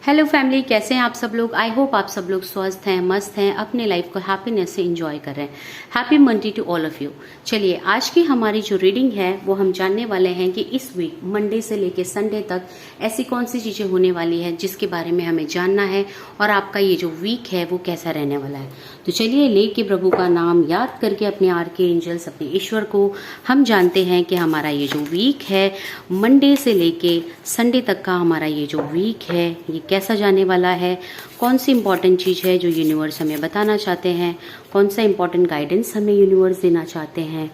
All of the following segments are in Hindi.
हेलो फैमिली, कैसे हैं आप सब लोग। आई होप आप सब लोग स्वस्थ हैं, मस्त हैं, अपने लाइफ को हैप्पीनेस से एंजॉय कर रहे हैं। Happy Monday to all of you. चलिए, आज की हमारी जो रीडिंग है वो हम जानने वाले हैं कि इस वीक मंडे से लेके संडे तक ऐसी कौन सी चीजें होने वाली है जिसके बारे में हमें जानना है और आपका ये जो वीक है वो कैसा रहने वाला है। तो चलिए, लेके प्रभु का नाम याद करके अपने आर्के एंजल्स, अपने ईश्वर को हम जानते हैं कि हमारा ये जो वीक है मंडे से लेके संडे तक का हमारा ये जो वीक है ये कैसा जाने वाला है। कौन सी इंपॉर्टेंट चीज़ है जो यूनिवर्स हमें बताना चाहते हैं, कौन सा इंपॉर्टेंट गाइडेंस हमें यूनिवर्स देना चाहते हैं,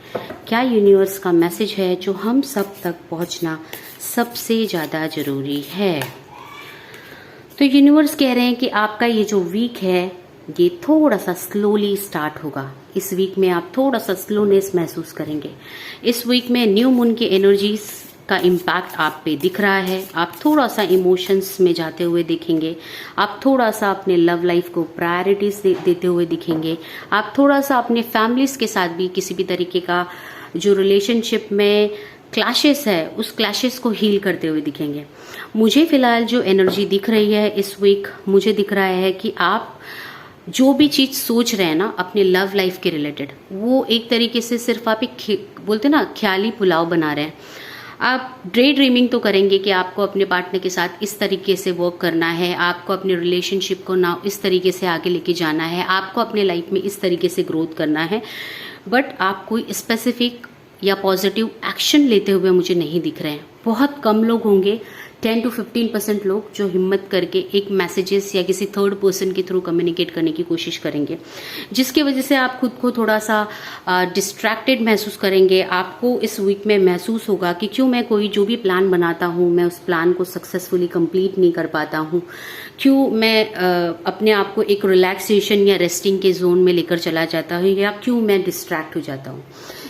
क्या यूनिवर्स का मैसेज है जो हम सब तक पहुंचना सबसे ज़्यादा ज़रूरी है। तो यूनिवर्स कह रहे हैं कि आपका ये जो वीक है ये थोड़ा सा स्लोली स्टार्ट होगा। इस वीक में आप थोड़ा सा स्लोनेस महसूस करेंगे। इस वीक में न्यू मून की एनर्जीज का इम्पैक्ट आप पे दिख रहा है। आप थोड़ा सा इमोशंस में जाते हुए दिखेंगे। आप थोड़ा सा अपने लव लाइफ को प्रायोरिटीज देते हुए दिखेंगे। आप थोड़ा सा अपने फैमिलीज के साथ भी किसी भी तरीके का जो रिलेशनशिप में क्लैशेस है उस क्लैशेस को हील करते हुए दिखेंगे। मुझे फिलहाल जो एनर्जी दिख रही है इस वीक, मुझे दिख रहा है कि आप जो भी चीज सोच रहे हैं ना अपने लव लाइफ के रिलेटेड, वो एक तरीके से सिर्फ आप एक बोलते ना ख्याली पुलाव बना रहे हैं। आप डे ड्रीमिंग तो करेंगे कि आपको अपने पार्टनर के साथ इस तरीके से वर्क करना है, आपको अपने रिलेशनशिप को ना इस तरीके से आगे लेके जाना है, आपको अपने लाइफ में इस तरीके से ग्रोथ करना है, बट आप कोई स्पेसिफिक या पॉजिटिव एक्शन लेते हुए मुझे नहीं दिख रहे हैं। बहुत कम लोग होंगे, 10 to 15% लोग जो हिम्मत करके एक मैसेजेस या किसी थर्ड पर्सन के थ्रू कम्युनिकेट करने की कोशिश करेंगे, जिसकी वजह से आप खुद को थोड़ा सा डिस्ट्रैक्टेड महसूस करेंगे। आपको इस वीक में महसूस होगा कि क्यों मैं कोई जो भी प्लान बनाता हूँ मैं उस प्लान को सक्सेसफुली कंप्लीट नहीं कर पाता हूँ, क्यों मैं अपने आप को एक रिलैक्सेशन या रेस्टिंग के जोन में लेकर चला जाता हूँ, या क्यों मैं डिस्ट्रैक्ट हो जाता हूँ।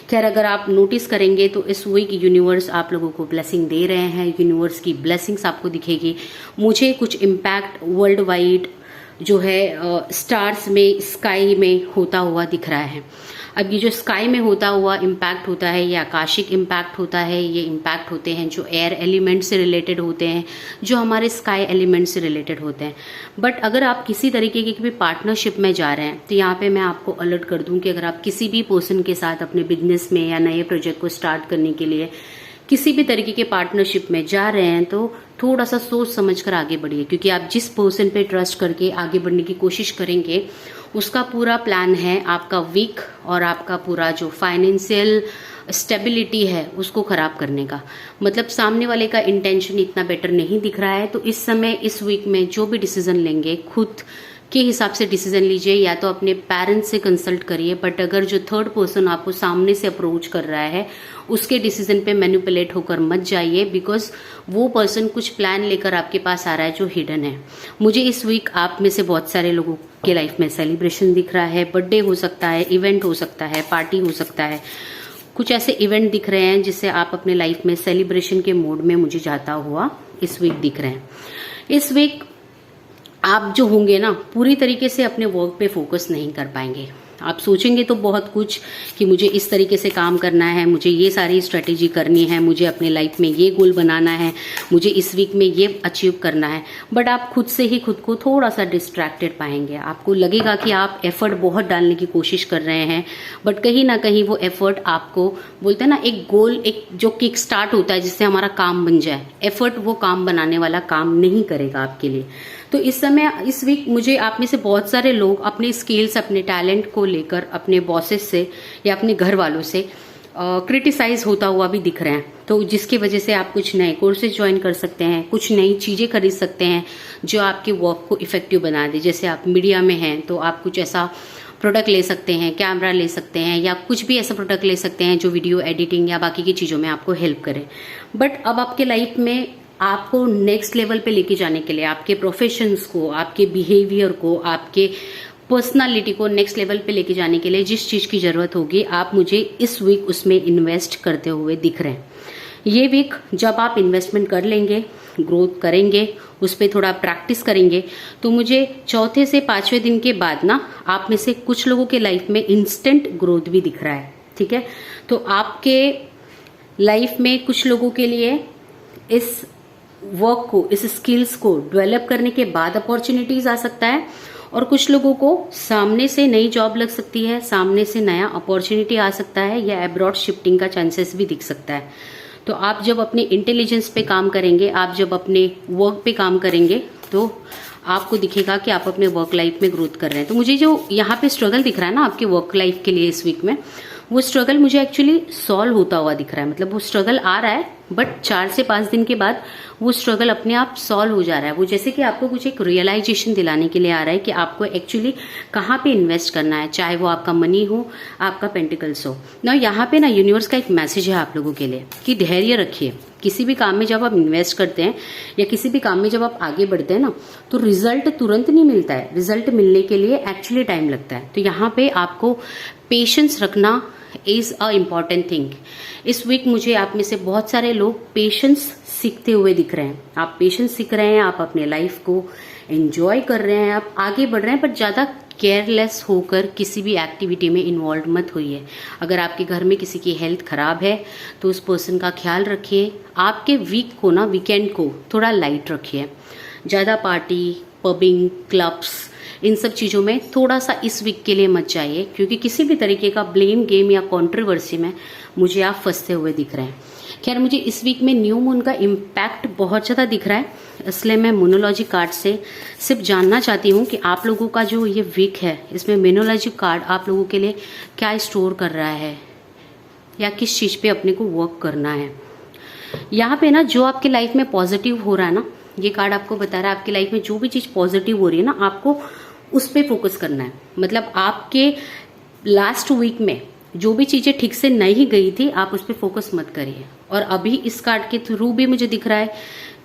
खैर, अगर आप नोटिस करेंगे तो इस वीक यूनिवर्स आप लोगों को ब्लेसिंग दे रहे हैं। यूनिवर्स की ब्लेसिंग्स आपको दिखेगी। मुझे कुछ इम्पैक्ट वर्ल्ड वाइड जो है स्टार्स में, स्काई में होता हुआ दिख रहा है। अब ये जो स्काई में होता हुआ इम्पैक्ट होता है, ये आकाशिक इम्पैक्ट होता है, ये इम्पैक्ट होते हैं जो एयर एलिमेंट से रिलेटेड होते हैं, जो हमारे स्काई एलिमेंट से रिलेटेड होते हैं। बट अगर आप किसी तरीके की भी पार्टनरशिप में जा रहे हैं तो यहाँ पे मैं आपको अलर्ट कर दूं कि अगर आप किसी भी पर्सन के साथ अपने बिजनेस में या नए प्रोजेक्ट को स्टार्ट करने के लिए किसी भी तरीके के पार्टनरशिप में जा रहे हैं तो थोड़ा सा सोच समझ कर आगे बढ़िए, क्योंकि आप जिस पर्सन पे ट्रस्ट करके आगे बढ़ने की कोशिश करेंगे उसका पूरा प्लान है आपका वीक और आपका पूरा जो फाइनेंशियल स्टेबिलिटी है उसको खराब करने का। मतलब सामने वाले का इंटेंशन इतना बेटर नहीं दिख रहा है। तो इस समय इस वीक में जो भी डिसीजन लेंगे खुद के हिसाब से डिसीजन लीजिए, या तो अपने पेरेंट्स से कंसल्ट करिए। बट अगर जो थर्ड पर्सन आपको सामने से अप्रोच कर रहा है उसके डिसीजन पे मैनिपुलेट होकर मत जाइए, बिकॉज वो पर्सन कुछ प्लान लेकर आपके पास आ रहा है जो हिडन है। मुझे इस वीक आप में से बहुत सारे लोगों के लाइफ में सेलिब्रेशन दिख रहा है। बर्थडे हो सकता है, इवेंट हो सकता है, पार्टी हो सकता है। कुछ ऐसे इवेंट दिख रहे हैं जिससे आप अपने लाइफ में सेलिब्रेशन के मोड में मुझे जाता हुआ इस वीक दिख रहे हैं। इस वीक आप जो होंगे ना पूरी तरीके से अपने वर्क पे फोकस नहीं कर पाएंगे। आप सोचेंगे तो बहुत कुछ कि मुझे इस तरीके से काम करना है, मुझे ये सारी स्ट्रेटेजी करनी है, मुझे अपने लाइफ में ये गोल बनाना है, मुझे इस वीक में ये अचीव करना है। बट आप खुद से ही खुद को थोड़ा सा डिस्ट्रैक्टेड पाएंगे। आपको लगेगा कि आप एफर्ट बहुत डालने की कोशिश कर रहे हैं, बट कहीं ना कहीं वो एफर्ट आपको बोलते हैं ना एक गोल, एक जो किक स्टार्ट होता है जिससे हमारा काम बन जाए, एफर्ट वो काम बनाने वाला काम नहीं करेगा आपके लिए। तो इस समय इस वीक मुझे आप में से बहुत सारे लोग अपने स्किल्स, अपने टैलेंट को लेकर अपने बॉसेस से या अपने घर वालों से क्रिटिसाइज होता हुआ भी दिख रहे हैं। तो जिसकी वजह से आप कुछ नए कोर्सेज ज्वाइन कर सकते हैं, कुछ नई चीजें खरीद सकते हैं जो आपके वर्क को इफेक्टिव बना दे। जैसे आप मीडिया में हैं तो आप कुछ ऐसा प्रोडक्ट ले सकते हैं, कैमरा ले सकते हैं, या कुछ भी ऐसा प्रोडक्ट ले सकते हैं जो वीडियो एडिटिंग या बाकी की चीजों में आपको हेल्प करे। बट अब आपके लाइफ में आपको नेक्स्ट लेवल पे लेके जाने के लिए, आपके प्रोफेशंस को, आपके बिहेवियर को, आपके पर्सनालिटी को नेक्स्ट लेवल पे लेके जाने के लिए जिस चीज की जरूरत होगी आप मुझे इस वीक उसमें इन्वेस्ट करते हुए दिख रहे हैं। ये वीक जब आप इन्वेस्टमेंट कर लेंगे, ग्रोथ करेंगे, उस पर थोड़ा प्रैक्टिस करेंगे, तो मुझे चौथे से 5वें दिन के बाद ना आप में से कुछ लोगों के लाइफ में इंस्टेंट ग्रोथ भी दिख रहा है। ठीक है, तो आपके लाइफ में कुछ लोगों के लिए इस वर्क को, इस स्किल्स को डेवलप करने के बाद अपॉर्चुनिटीज आ सकता है। और कुछ लोगों को सामने से नई जॉब लग सकती है, सामने से नया अपॉर्चुनिटी आ सकता है, या अब्रॉड शिफ्टिंग का चांसेस भी दिख सकता है। तो आप जब अपने इंटेलिजेंस पे काम करेंगे, आप जब अपने वर्क पे काम करेंगे, तो आपको दिखेगा कि आप अपने वर्क लाइफ में ग्रोथ कर रहे हैं। तो मुझे जो यहाँ पे स्ट्रगल दिख रहा है ना आपके वर्क लाइफ के लिए इस वीक में, वो स्ट्रगल मुझे एक्चुअली सॉल्व होता हुआ दिख रहा है। मतलब वो स्ट्रगल आ रहा है, बट 4 से 5 दिन के बाद वो स्ट्रगल अपने आप सॉल्व हो जा रहा है। वो जैसे कि आपको कुछ एक रियलाइजेशन दिलाने के लिए आ रहा है कि आपको एक्चुअली कहाँ पे इन्वेस्ट करना है, चाहे वो आपका मनी हो, आपका पेंटिकल्स हो ना। यहाँ पे ना यूनिवर्स का एक मैसेज है आप लोगों के लिए कि धैर्य रखिए। किसी भी काम में जब आप इन्वेस्ट करते हैं या किसी भी काम में जब आप आगे बढ़ते हैं ना, तो रिजल्ट तुरंत नहीं मिलता है। रिजल्ट मिलने के लिए एक्चुअली टाइम लगता है। तो यहाँ पे आपको पेशेंस रखना इज अ इम्पॉर्टेंट थिंग। इस वीक मुझे आप में से बहुत सारे लोग पेशेंस सीखते हुए दिख रहे हैं। आप पेशेंस सीख रहे हैं, आप अपने लाइफ को एंजॉय कर रहे हैं, आप आगे बढ़ रहे हैं, बट ज्यादा केयरलेस होकर किसी भी एक्टिविटी में इन्वॉल्व मत होइए। अगर आपके घर में किसी की हेल्थ खराब है तो उस पर्सन का ख्याल रखिए। आपके वीक को ना, वीकेंड को थोड़ा लाइट रखिए। ज्यादा पार्टी, पबिंग, क्लब्स, इन सब चीजों में थोड़ा सा इस वीक के लिए मत जाइए, क्योंकि किसी भी तरीके का ब्लेम गेम या कंट्रोवर्सी में मुझे आप फंसते हुए दिख रहे हैं। खैर, मुझे इस वीक में न्यू मून का इम्पैक्ट बहुत ज्यादा दिख रहा है, इसलिए मैं मोनोलॉजी कार्ड से सिर्फ जानना चाहती हूँ कि आप लोगों का जो ये वीक है, इसमें मोनोलॉजी कार्ड आप लोगों के लिए क्या स्टोर कर रहा है या किस चीज पे अपने को वर्क करना है। यहाँ पे ना जो आपके लाइफ में पॉजिटिव हो रहा है ना, ये कार्ड आपको बता रहा है आपकी लाइफ में जो भी चीज पॉजिटिव हो रही है ना, आपको उस पे फोकस करना है। मतलब आपके लास्ट वीक में जो भी चीजें ठीक से नहीं गई थी, आप उस पे फोकस मत करिए। और अभी इस कार्ड के थ्रू भी मुझे दिख रहा है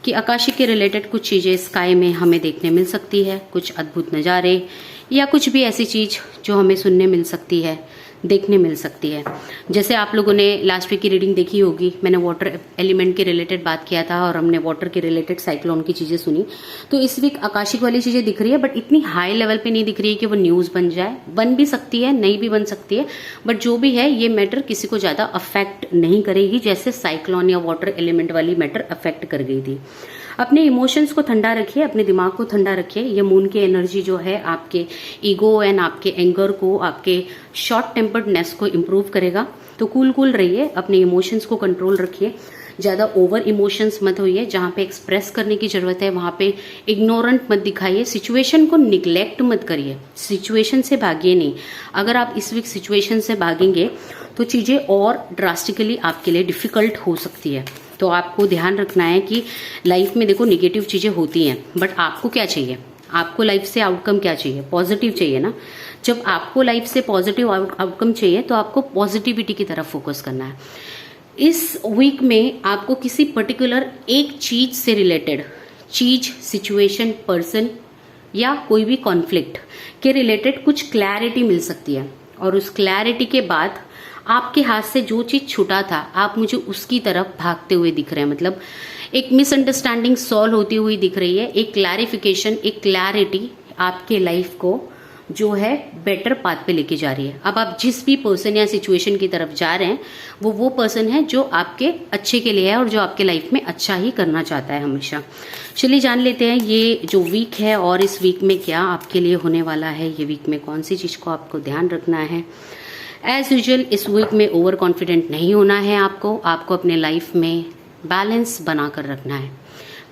कि आकाशी के रिलेटेड कुछ चीजें स्काई में हमें देखने मिल सकती है, कुछ अद्भुत नज़ारे या कुछ भी ऐसी चीज जो हमें सुनने मिल सकती है, देखने मिल सकती है। जैसे आप लोगों ने लास्ट वीक की रीडिंग देखी होगी, मैंने वाटर एलिमेंट के रिलेटेड बात किया था और हमने वाटर के रिलेटेड साइक्लोन की चीजें सुनी। तो इस वीक आकाशिक वाली चीजें दिख रही है, बट इतनी हाई लेवल पे नहीं दिख रही है कि वो न्यूज बन जाए। बन भी सकती है, नहीं भी बन सकती है, बट जो भी है ये मैटर किसी को ज्यादा अफेक्ट नहीं करेगी, जैसे साइक्लोन या वाटर एलिमेंट वाली मैटर अफेक्ट कर गई थी। अपने इमोशंस को ठंडा रखिए, अपने दिमाग को ठंडा रखिए। ये मून की एनर्जी जो है आपके ईगो एंड आपके एंगर को, आपके शॉर्ट टेम्पर्डनेस को इम्प्रूव करेगा। तो कूल रहिए, अपने इमोशंस को कंट्रोल रखिए, ज्यादा ओवर इमोशंस मत होइए। जहां पे एक्सप्रेस करने की जरूरत है वहां पे इग्नोरेंट मत दिखाइए। सिचुएशन को निग्लेक्ट मत करिए, सिचुएशन से भागिए नहीं। अगर आप इस वीक सिचुएशन से भागेंगे तो चीजें और ड्रास्टिकली आपके लिए डिफिकल्ट हो सकती है। तो आपको ध्यान रखना है कि लाइफ में देखो नेगेटिव चीजें होती हैं, बट आपको क्या चाहिए? आपको लाइफ से आउटकम क्या चाहिए? पॉजिटिव चाहिए ना। जब आपको लाइफ से पॉजिटिव आउटकम चाहिए तो आपको पॉजिटिविटी की तरफ फोकस करना है। इस वीक में आपको किसी पर्टिकुलर एक चीज से रिलेटेड, चीज, सिचुएशन, पर्सन या कोई भी कॉन्फ्लिक्ट के रिलेटेड कुछ क्लैरिटी मिल सकती है, और उस क्लैरिटी के बाद आपके हाथ से जो चीज छूटा था, आप मुझे उसकी तरफ भागते हुए दिख रहे हैं। मतलब एक मिसअंडरस्टैंडिंग सॉल्व होती हुई दिख रही है, एक क्लैरिफिकेशन, एक क्लैरिटी आपके लाइफ को जो है बेटर पाथ पे लेके जा रही है। अब आप जिस भी पर्सन या सिचुएशन की तरफ जा रहे हैं वो पर्सन है जो आपके अच्छे के लिए है और जो आपके लाइफ में अच्छा ही करना चाहता है हमेशा। चलिए जान लेते हैं ये जो वीक है और इस वीक में क्या आपके लिए होने वाला है। ये वीक में कौन सी चीज को आपको ध्यान रखना है। एज यूजुअल इस वीक में ओवर कॉन्फिडेंट नहीं होना है। आपको अपने लाइफ में बैलेंस बनाकर रखना है।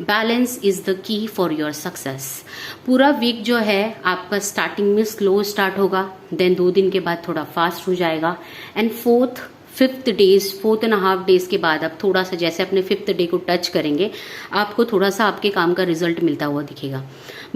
Balance is the key for your success. पूरा वीक जो है आपका स्टार्टिंग में स्लो स्टार्ट होगा, देन 2 दिन के बाद थोड़ा फास्ट हो जाएगा, एंड 4.5 डेज के बाद आप थोड़ा सा जैसे अपने 5th डे को टच करेंगे, आपको थोड़ा सा आपके काम का रिजल्ट मिलता हुआ दिखेगा।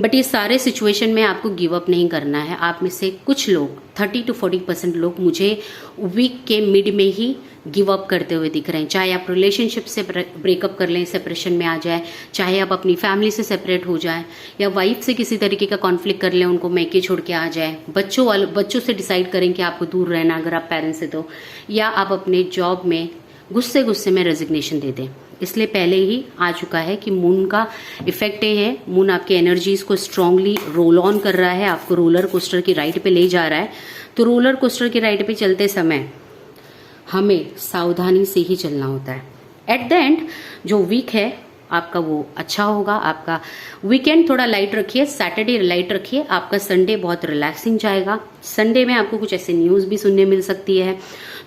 बट ये सारे सिचुएशन में आपको गिव अप नहीं करना है। आप में से कुछ लोग 30 to 40% लोग मुझे वीक के मिड में ही गिव अप करते हुए दिख रहे हैं। चाहे आप रिलेशनशिप से ब्रेकअप कर लें, सेपरेशन में आ जाए, चाहे आप अपनी फैमिली से सेपरेट हो जाए, या वाइफ से किसी तरीके का कॉन्फ्लिक्ट कर लें, उनको मैके छोड़ के आ जाए, बच्चों से डिसाइड करें कि आपको दूर रहना अगर आप पेरेंट्स से, तो या आप अपने जॉब में गुस्से में रेजिग्नेशन दे दें। इसलिए पहले ही आ चुका है कि मून का इफेक्ट ये है, मून आपके एनर्जीज को स्ट्रांगली रोल ऑन कर रहा है, आपको रोलर कोस्टर की राइड पे ले जा रहा है। तो रोलर कोस्टर की राइड पे चलते समय हमें सावधानी से ही चलना होता है। एट द एंड जो वीक है आपका वो अच्छा होगा। आपका वीकेंड थोड़ा लाइट रखिए, सैटरडे लाइट रखिए, आपका संडे बहुत रिलैक्सिंग जाएगा। संडे में आपको कुछ ऐसे न्यूज़ भी सुनने मिल सकती है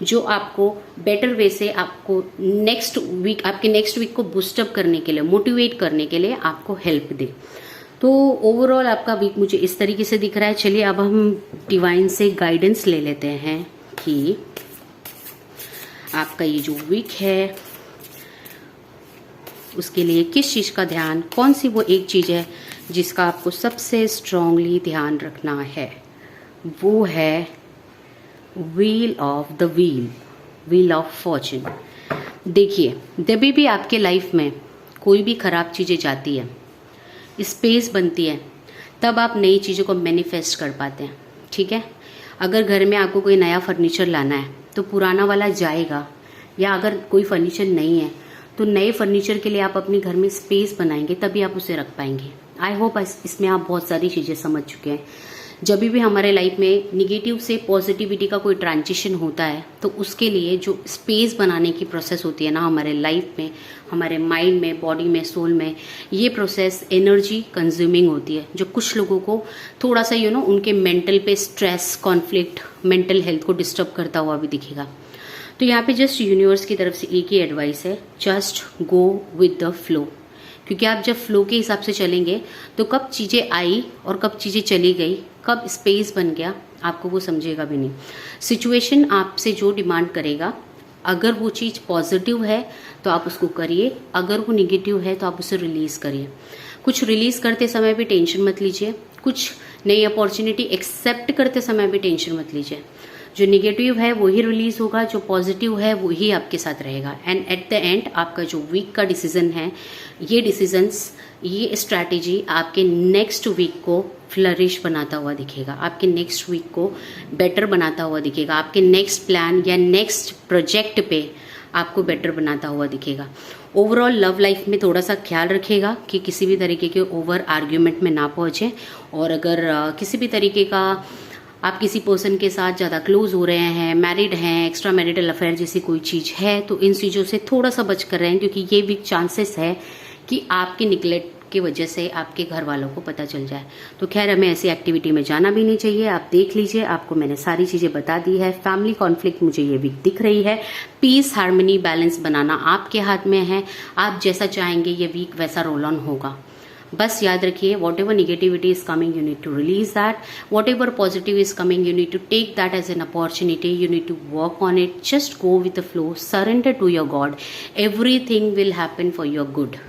जो आपको बेटर वे से आपको आपके नेक्स्ट वीक को बूस्टअप करने के लिए, मोटिवेट करने के लिए आपको हेल्प दे। तो ओवरऑल आपका वीक मुझे इस तरीके से दिख रहा है। चलिए अब हम डिवाइन से गाइडेंस ले लेते हैं कि आपका ये जो वीक है उसके लिए किस चीज़ का ध्यान, कौन सी वो एक चीज़ है जिसका आपको सबसे स्ट्रांगली ध्यान रखना है। वो है wheel of the wheel of Fortune. देखिए, जब भी आपके लाइफ में कोई भी खराब चीज़ें जाती है, स्पेस बनती है, तब आप नई चीज़ों को मैनिफेस्ट कर पाते हैं। ठीक है, अगर घर में आपको कोई नया फर्नीचर लाना है तो पुराना वाला जाएगा, या अगर कोई फर्नीचर नहीं है तो नए फर्नीचर के लिए आप अपने घर में स्पेस बनाएंगे, तभी आप उसे रख पाएंगे। आई होप इसमें आप बहुत सारी चीज़ें समझ चुके हैं। जब भी हमारे लाइफ में निगेटिव से पॉजिटिविटी का कोई ट्रांजिशन होता है तो उसके लिए जो स्पेस बनाने की प्रोसेस होती है ना हमारे लाइफ में, हमारे माइंड में, बॉडी में, सोल में, ये प्रोसेस एनर्जी कंज्यूमिंग होती है, जो कुछ लोगों को थोड़ा सा उनके मेंटल पे स्ट्रेस, कॉन्फ्लिक्ट, मेंटल हेल्थ को डिस्टर्ब करता हुआ भी दिखेगा। तो यहाँ पे जस्ट यूनिवर्स की तरफ से एक ही एडवाइस है, just go with the flow. क्योंकि आप जब फ्लो के हिसाब से चलेंगे तो कब चीज़ें आई और कब चीज़ें चली गई, कब स्पेस बन गया, आपको वो समझेगा भी नहीं। सिचुएशन आपसे जो डिमांड करेगा, अगर वो चीज़ पॉजिटिव है तो आप उसको करिए, अगर वो निगेटिव है तो आप उसे रिलीज़ करिए। कुछ रिलीज़ करते समय भी टेंशन मत लीजिए, कुछ नई अपॉर्चुनिटी एक्सेप्ट करते समय भी टेंशन मत लीजिए। जो निगेटिव है वही रिलीज होगा, जो पॉजिटिव है वही आपके साथ रहेगा। एंड एट द एंड आपका जो वीक का डिसीजन है, ये डिसीजंस, ये स्ट्रैटेजी आपके नेक्स्ट वीक को फ्लरिश बनाता हुआ दिखेगा, आपके नेक्स्ट वीक को बेटर बनाता हुआ दिखेगा, आपके नेक्स्ट प्लान या नेक्स्ट प्रोजेक्ट पे आपको बेटर बनाता हुआ दिखेगा। ओवरऑल लव लाइफ में थोड़ा सा ख्याल रखिएगा कि किसी भी तरीके के ओवर आर्ग्यूमेंट में ना पहुंचे, और अगर किसी भी तरीके का आप किसी पर्सन के साथ ज़्यादा क्लोज हो रहे हैं, मैरिड हैं, एक्स्ट्रा मैरिटल अफेयर जैसी कोई चीज़ है, तो इन चीज़ों से थोड़ा सा बच कर रहें, क्योंकि ये भी चांसेस है कि आपके निगलेक्ट की वजह से आपके घर वालों को पता चल जाए। तो खैर, हमें ऐसी एक्टिविटी में जाना भी नहीं चाहिए। आप देख लीजिए, आपको मैंने सारी चीज़ें बता दी है। फैमिली कॉन्फ्लिक्ट मुझे ये वीक दिख रही है। पीस, हार्मनी, बैलेंस बनाना आपके हाथ में है। आप जैसा चाहेंगे ये वीक वैसा रोल ऑन होगा। बस याद रखिए, whatever negativity is coming, you need to release that. Whatever positive is coming, you need to take that as an opportunity. You need to work on it. Just go with the flow. Surrender to your God. Everything will happen for your good.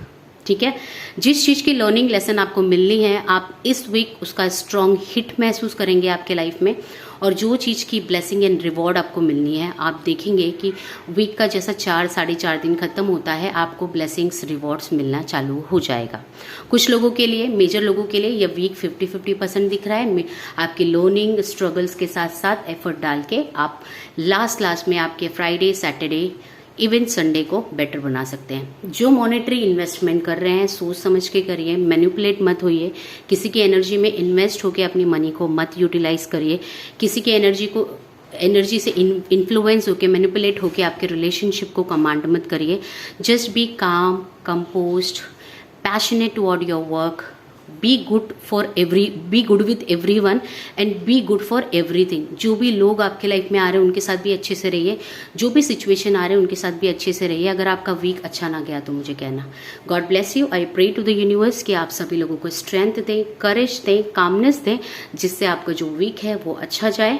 ठीक है, जिस चीज़ की लर्निंग लेसन आपको मिलनी है, आप इस वीक उसका स्ट्रॉन्ग हिट महसूस करेंगे आपके लाइफ में, और जो चीज़ की ब्लेसिंग एंड रिवॉर्ड आपको मिलनी है, आप देखेंगे कि वीक का जैसा 4-4.5 दिन खत्म होता है, आपको ब्लेसिंग्स, रिवॉर्ड्स मिलना चालू हो जाएगा. कुछ लोगों के लिए, मेजर लोगों के लिए, यह वीक 50-50% दिख रहा है. आपकी लर्निंग स्ट्रगल्स के साथ साथ एफर्ट डाल के आप लास्ट में आपके फ्राइडे, सैटरडे, इवन संडे को बेटर बना सकते हैं. जो मॉनेटरी इन्वेस्टमेंट कर रहे हैं, सोच समझ के करिए, मैनिपुलेट मत होइए. किसी की एनर्जी में इन्वेस्ट होके अपनी मनी को मत यूटिलाइज करिए. किसी की एनर्जी से इन्फ्लुएंस होके, मैनिपुलेट होके आपके रिलेशनशिप को कमांड मत करिए. जस्ट बी काम, composed, passionate toward your work. Be good with everyone and be good for everything. जो भी लोग आपके लाइफ में आ रहे हैं उनके साथ भी अच्छे से रहिए. जो भी सिचुएशन आ रहे हैं उनके साथ भी अच्छे से रहिए. अगर आपका वीक अच्छा ना गया तो मुझे कहना. God bless you. I pray to the universe कि आप सभी लोगों को स्ट्रेंथ दें, करेज दें, कामनेस दें, जिससे आपका जो वीक है वो अच्छा जाए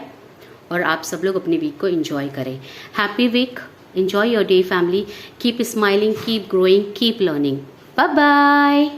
और आप सब लोग अपने वीक को एंजॉय करें. Happy week. Enjoy your day family. Keep smiling, keep growing, keep learning. Bye bye.